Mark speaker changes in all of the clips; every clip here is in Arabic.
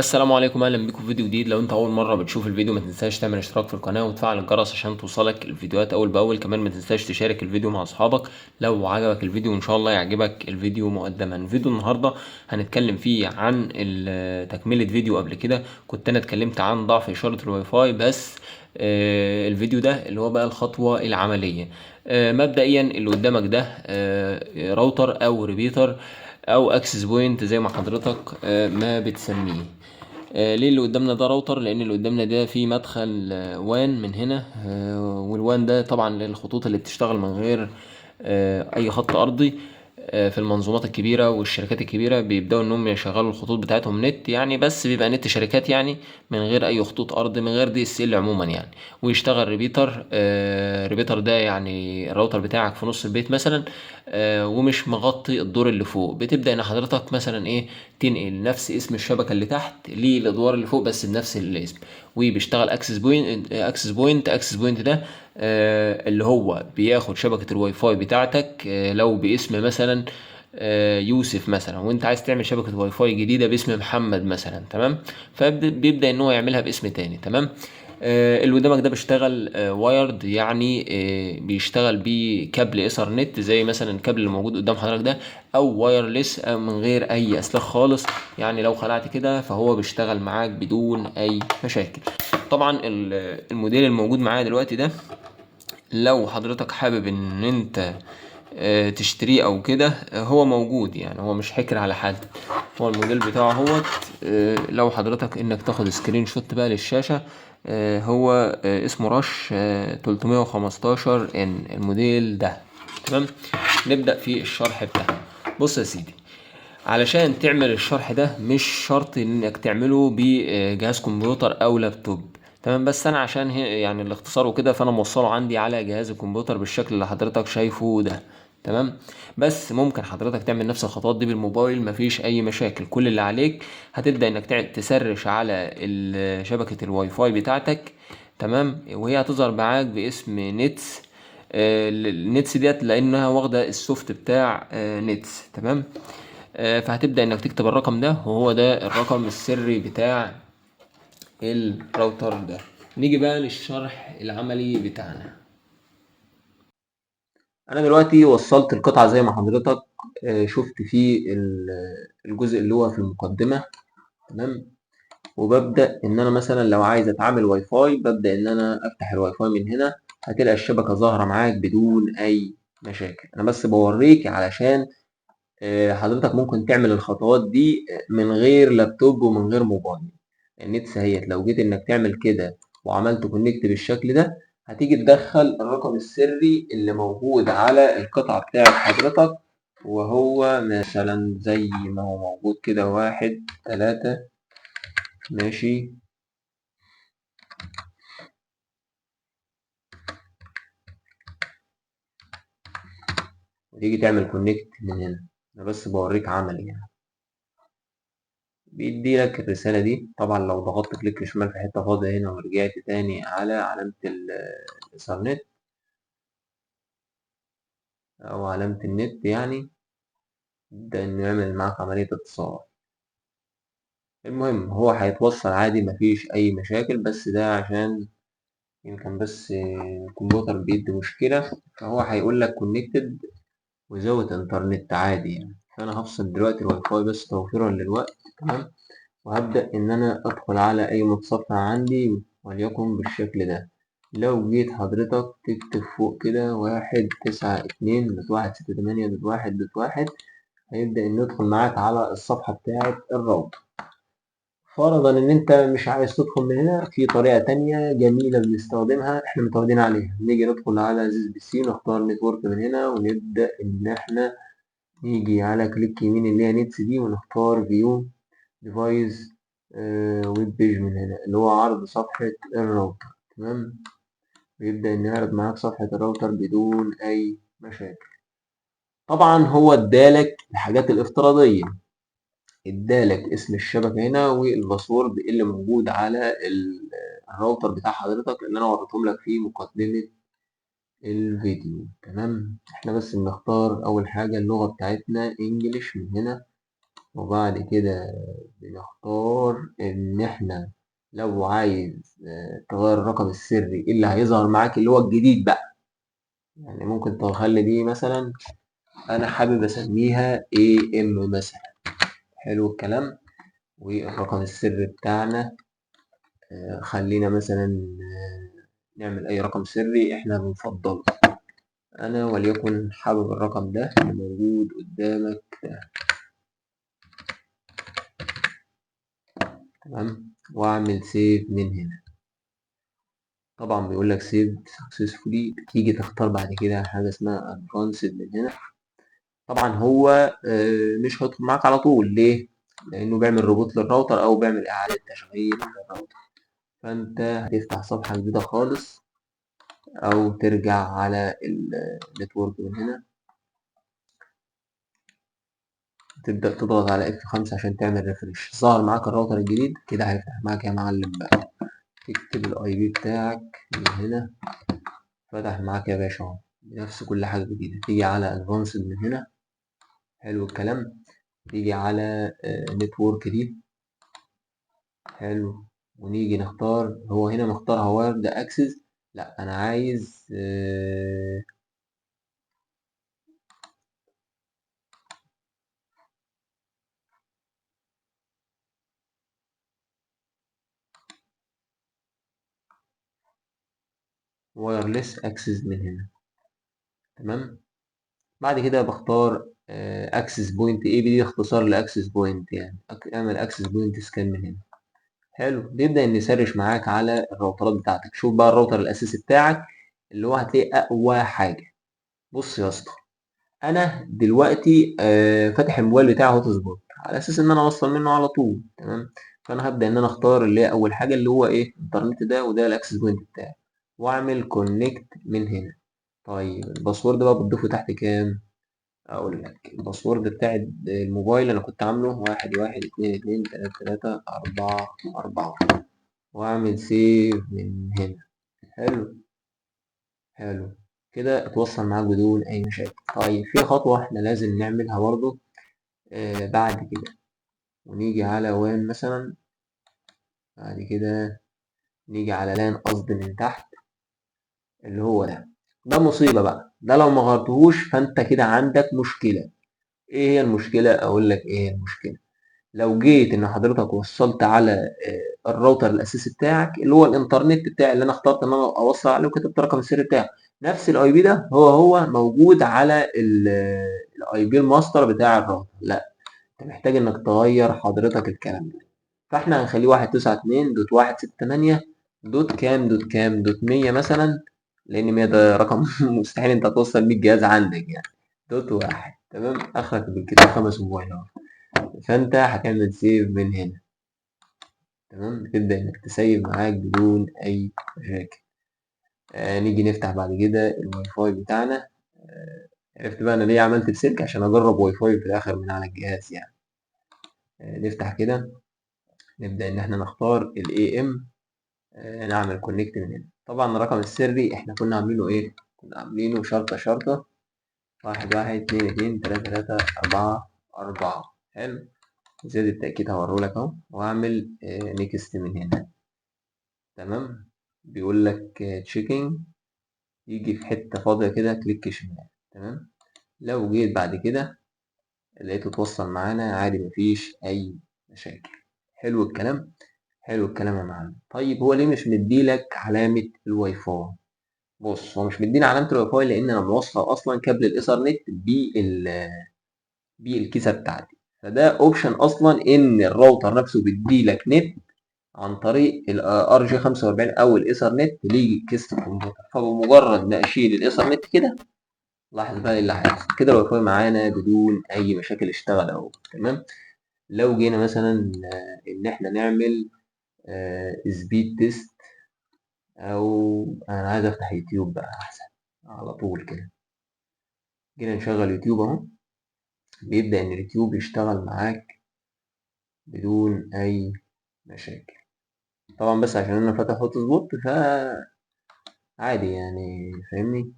Speaker 1: السلام عليكم، اهلا بيكم في فيديو جديد. لو انت اول مره بتشوف الفيديو ما تنساش تعمل اشتراك في القناه وتفعل الجرس عشان توصلك الفيديوهات اول باول. كمان ما تنساش تشارك الفيديو مع اصحابك لو عجبك الفيديو، وان شاء الله يعجبك الفيديو مقدما. فيديو النهارده هنتكلم فيه عن تكمله فيديو قبل كده كنت انا اتكلمت عن ضعف اشاره الواي فاي، بس الفيديو ده اللي هو بقى الخطوه العمليه. مبدئيا اللي قدامك ده راوتر او ريبيتر او اكسس بوينت زي ما حضرتك ما بتسميه. ليه اللي قدامنا ده راوتر؟ لان اللي قدامنا ده فيه مدخل وان من هنا، والوان ده طبعا للخطوط اللي بتشتغل من غير اي خط ارضي. في المنظومات الكبيره والشركات الكبيره بيبداوا انهم يشغلوا الخطوط بتاعتهم نت، يعني بس بيبقى نت شركات، يعني من غير اي خطوط ارض، من غير دي اس ال عموما يعني. ويشتغل ريبيتر. ريبيتر ده يعني الراوتر بتاعك في نص البيت مثلا، ومش مغطي الدور اللي فوق. بتبدا ان حضرتك مثلا ايه، تنقل نفس اسم الشبكه اللي تحت للادوار اللي فوق بس بنفس الاسم. وبيشتغل اكسس بوينت. اكسس بوينت ده اللي هو بياخد شبكه الواي فاي بتاعتك، لو باسم مثلا يوسف مثلا، وانت عايز تعمل شبكه واي فاي جديده باسم محمد مثلا، تمام. فبيبدا ان هو يعملها باسم تاني، تمام. اللي قدامك ده بيشتغل وايرد، يعني بيشتغل بكابل ايثرنت زي مثلا الكابل اللي موجود قدام حضرتك ده، او وايرلس من غير اي اسلاك خالص. يعني لو خلعت كده فهو بيشتغل معاك بدون اي مشاكل. طبعا الموديل الموجود معايا دلوقتي ده، لو حضرتك حابب ان انت تشتريه او كده، هو موجود، يعني هو مش حكر على حد. هو الموديل بتاعه هو. لو حضرتك انك تاخد سكرين شوت بقى للشاشة، هو اسمه رش 315 ان الموديل ده، تمام. نبدأ في الشرح بتاعه. بص يا سيدي، علشان تعمل الشرح ده مش شرط انك تعمله بجهاز كمبيوتر او لابتوب، تمام. بس انا عشان يعني الاختصار وكده، فانا موصله عندي على جهاز الكمبيوتر بالشكل اللي حضرتك شايفه ده، تمام. بس ممكن حضرتك تعمل نفس الخطوات دي بالموبايل، مفيش اي مشاكل. كل اللي عليك هتبدأ انك تسرش على شبكة الواي فاي بتاعتك، تمام. وهي هتظهر معاك باسم نتس. النتس ديت لانها واخده السوفت بتاع نتس، تمام. فهتبدأ انك تكتب الرقم ده، وهو ده الرقم السري بتاع الراوتر ده. نيجي بقى للشرح العملي بتاعنا. انا دلوقتي وصلت القطعة زي ما حضرتك شفت فيه الجزء اللي هو في المقدمة، تمام. وببدأ ان انا مثلا لو عايز اتعامل واي فاي، ببدأ ان انا افتح الواي فاي من هنا. هتلاقي الشبكة ظاهرة معاك بدون اي مشاكل. انا بس بوريك علشان حضرتك ممكن تعمل الخطوات دي من غير لابتوب ومن غير موبايل. النت سهيت لو جيت انك تعمل كده وعملت كونكت بالشكل ده، هتيجي تدخل الرقم السري اللي موجود على القطعة بتاعت حضرتك، وهو مثلا زي ما هو موجود كده 1 3، ماشي. وتيجي تعمل كونكت من هنا. انا بس بوريك عملي يعني. بيدي لك الرسالة دي. طبعا لو ضغطت كليك شمال في حتة فاضية هنا ورجعت تاني على علامة الإنترنت أو علامة النت، يعني يبدأ إنه يعمل معاك عملية اتصال. المهم هو هيتوصل عادي، مفيش أي مشاكل، بس ده عشان يمكن بس الكمبيوتر بيدي مشكلة، فهو هيقول لك كونكتد وزود إنترنت عادي يعني. فأنا هفصل دلوقتي الواي فاي بس توفيرا للوقت، تمام. وهبدأ إن أنا أدخل على أي متصفح عندي وليكن بالشكل ده. لو جيت حضرتك تكتب فوق كده 192.168.1.1، هيبدأ إنه يدخل معاك على الصفحة بتاعة الراوتر. فرضا إن أنت مش عايز تدخل من هنا، في طريقة تانية جميلة بنستخدمها، إحنا متعودين عليها. نيجي ندخل على زيز بي سي، نختار نتورك من هنا، ونبدأ إن إحنا نيجي على كليك يمين اللي هي نتس دي، ونختار فيو ديفايس ويب بيج من هنا اللي هو عرض صفحة الراوتر، تمام. ويبدأ إن يعرض معاك صفحة الراوتر بدون أي مشاكل. طبعا هو ادالك الحاجات الافتراضية، ادالك اسم الشبكة هنا والباسورد اللي موجود على الراوتر بتاع حضرتك اللي أنا وريتهم لك في مقدمة الفيديو، تمام. احنا بس بنختار أول حاجة اللغة بتاعتنا انجليش من هنا، وبعد كده بنختار ان احنا لو عايز تغير الرقم السري اللي هيظهر معاك اللي هو الجديد بقى. يعني ممكن تخلي دي مثلا انا حابب اسميها AM مثلا. حلو الكلام. والرقم السري بتاعنا خلينا مثلا نعمل اي رقم سري احنا بنفضله. انا وليكن حابب الرقم ده اللي موجود قدامك ده. تمام. واعمل سيف من هنا. طبعا بيقول لك سيف سكسسفولي، تيجي تختار بعد كده حاجه اسمها ادفانسد من هنا. طبعا هو مش هيدخل معاك على طول. ليه؟ لانه بيعمل ريبوت للراوتر او بيعمل اعاده تشغيل للراوتر. فانت هتفتح صفحه جديده خالص او ترجع على النتورك من هنا. تبدأ تضغط على F5 عشان تعمل ريفرش. ظهر معاك الراوتر الجديد كده، هيفتح معاك يا معلم بقى. تكتب الاي بي بتاعك من هنا. فتح معاك يا باشا اهو بنفس كل حاجة جديدة. تيجي على ادفانسد من هنا. حلو الكلام. تيجي على نتورك دي. حلو. ونيجي نختار، هو هنا مختار هوارد اكسس. لا انا عايز وايرلس اكسس من هنا. تمام. بعد كده بختار اكسس بوينت. اي بي دي اختصار لاكسس بوينت، يعني اعمل اكسس بوينت سكان من هنا. حلو. بيبدأ ان يسرش معاك على الراوترات بتاعتك. شوف بقى الراوتر الاساسي بتاعك اللي هو هتلاقيه اقوى حاجة. بص يا اسطى، انا دلوقتي فاتح الموبايل بتاعي هوت سبوت على اساس ان انا اوصل منه على طول. تمام. فانا هبدأ ان انا اختار اللي هي اول حاجة اللي هو ايه الانترنت ده، وده الاكسس بوينت بتاعي. واعمل كونكت من هنا. طيب الباسورد بقى بتضيفه تحت كام؟ اقول لك الباسورد بتاع الموبايل انا كنت عامله 1 1 2 2 3 4 واعمل سيف من هنا. حلو. حلو. كده اتوصل معاك بدون اي مشاكل. طيب في خطوة احنا لازم نعملها برضو بعد كده. ونيجي على وان مثلا. بعد كده نيجي على لان قصد من تحت اللي هو ده مصيبة بقى. ده لو ما غيرتهوش فانت كده عندك مشكلة. ايه هي المشكلة؟ اقول لك ايه هي المشكلة. لو جيت ان حضرتك وصلت على الراوتر الاساسي بتاعك اللي هو الانترنت بتاعي اللي انا اخترت ان انا اوصل عليه وكتبت رقم السري بتاعي، نفس الاي بي ده هو موجود على الاي بي الماستر بتاع الراوتر. لا، انت محتاج انك تغير حضرتك الكلام ده. فاحنا هنخليه 192.168 دوت كام دوت كام دوت 100 مثلا، لان 100 ده رقم مستحيل انت توصل 100 جهاز عندك يعني. دوت واحد. تمام. اخرك بالكتير 5 موبايلات. فانت هتعمل سيف من هنا. تمام. تبدأ انك تسيب معاك بدون اي مشاكل. نيجي نفتح بعد كده الواي فاي بتاعنا. عرفت بقى انا ليه عملت بسلك؟ عشان اجرب واي فاي في الاخر من على الجهاز يعني. نفتح كده. نبدأ ان احنا نختار الاي ام. نعمل كونكت من هنا. طبعا الرقم السري احنا كنا عاملينه ايه؟ كنا عاملينه شرطة شرطة 1 1 2 2 3 3 4 4. حلو. زيادة التأكيد هوريهولك اهو. واعمل نيكست من هنا. تمام. بيقول لك تشيكينج. يجي في حتة فاضية كده كليك شمال. تمام. لو جيت بعد كده لقيته توصل معانا عادي مفيش أي مشاكل. حلو الكلام. حلو الكلام يا معلم. طيب هو ليه مش مديلك علامة الواي فاي؟ بص، هو مش مدينا علامة الواي فاي لأن أنا موصل أصلا كابل الإيثرنت بالكيسة بتاعتي. فده أوبشن أصلا إن الراوتر نفسه بيديلك نت عن طريق ال RJ45 او الايثرنت لكيسة الكمبيوتر. فبمجرد ما اشيل الايثرنت كده، لاحظ بقى اللي هيحصل كده الواي فاي معانا بدون اي مشاكل اشتغل اهو. تمام. لو جينا مثلا ان احنا نعمل سبيد تيست، او انا عايز افتح يوتيوب بقى احسن على طول كده. جينا نشغل يوتيوب اهو. بيبدأ ان اليوتيوب يشتغل معاك بدون اي مشاكل. طبعا بس عشان انا فاتح هوت سبوت عادي يعني، فاهمني.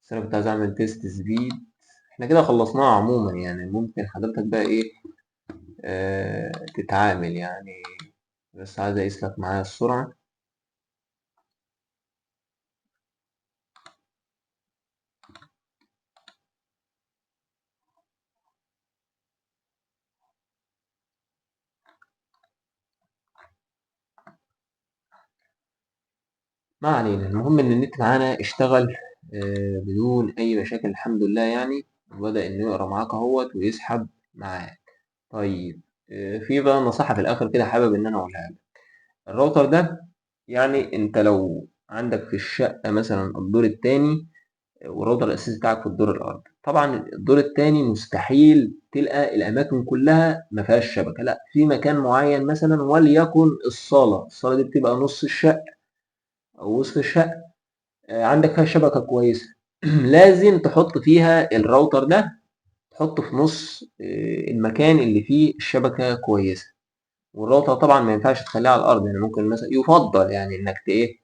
Speaker 1: بس انا كنت عايز اعمل تيست سبيد. احنا كده خلصناها عموما، يعني ممكن حضرتك بقى ايه تتعامل يعني. بس عايز اقيس لك معايا السرعة. ما علينا، المهم ان النت معانا اشتغل بدون اي مشاكل الحمد لله يعني، وبدأ انه يقرا معاك اهوت ويسحب معاك. طيب في بقى نصيحة في الاخر كده حابب ان انا اقولها لك. الراوتر ده يعني انت لو عندك في الشقة مثلا الدور التاني، والراوتر الاساسي بتاعك في الدور الارضي، طبعا الدور التاني مستحيل تلقى الاماكن كلها ما فيهاش شبكة، لا في مكان معين مثلا وليكن الصالة دي بتبقى نص الشقة او وسط الشقة عندك فيها شبكة كويسة. لازم تحط فيها الراوتر ده، تحطه في نص المكان اللي فيه الشبكة كويسة. والراوتر طبعا ما ينفعش تخليه على الأرض، يعني ممكن مثلا يفضل يعني إنك إيه،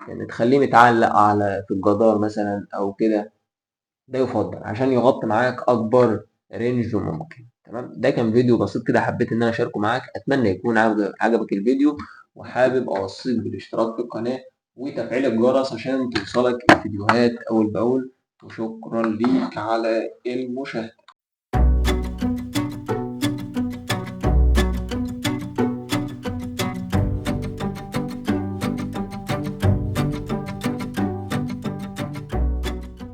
Speaker 1: يعني تخليه متعلق على في الجدار مثلا أو كده. ده يفضل عشان يغطي معاك أكبر رينج ممكن. تمام، ده كان فيديو بسيط كده حبيت إن أنا أشاركه معاك، أتمنى يكون عجبك الفيديو، وحابب أوصيك بالاشتراك في القناة وتفعيل الجرس عشان توصلك الفيديوهات أول بأول. وشكرا ليك على المشاهدة.